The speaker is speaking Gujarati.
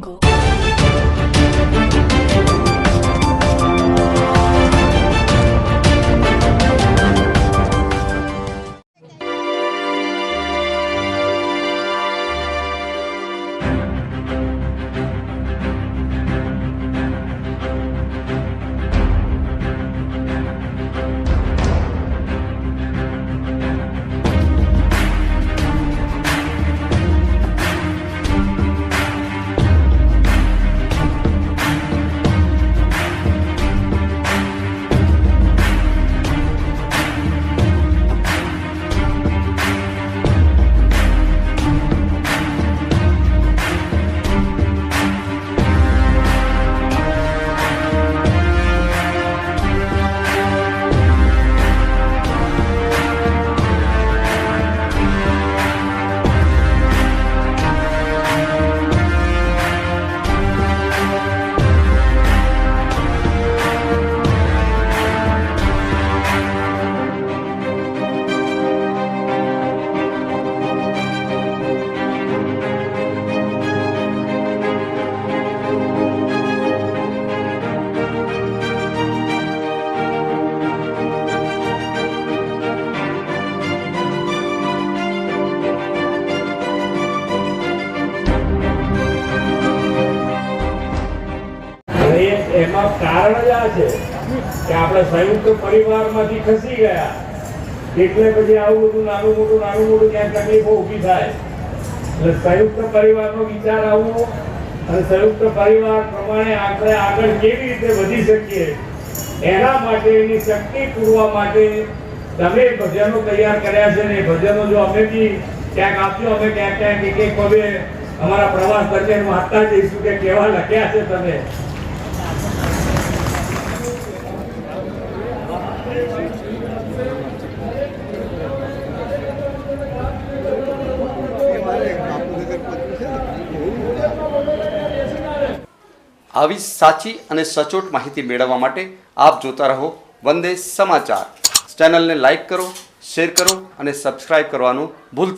jungle. એમાં કારણ જ આ છે કે આપણે સંયુક્ત પરિવારમાંથી ખસી ગયા એટલે પછી આવું બધું નાનું મોટું ક્યાંક તકલીફો ઊભી થાય. એટલે સંયુક્ત પરિવારનો વિચાર આવવો અને સંયુક્ત પરિવાર પ્રમાણે આપણે આગળ કેવી રીતે વધી શકીએ એના માટેની શક્તિ પૂરવા માટે તમે ભજનો તૈયાર કર્યા છે. ને એ ભજનો જો અમે બી ક્યાંક આપજો, અમે ક્યાંક એક પગે અમારા પ્રવાસ દરમિયાન વાંચતા જઈશું કે કેવા લખ્યા છે તમે. આવી સાચી અને સચોટ માહિતી મેળવવા માટે આપ જોતા રહો વંદે સમાચાર. ચેનલને લાઈક કરો, શેર કરો અને સબસ્ક્રાઇબ કરવાનું ભૂલતા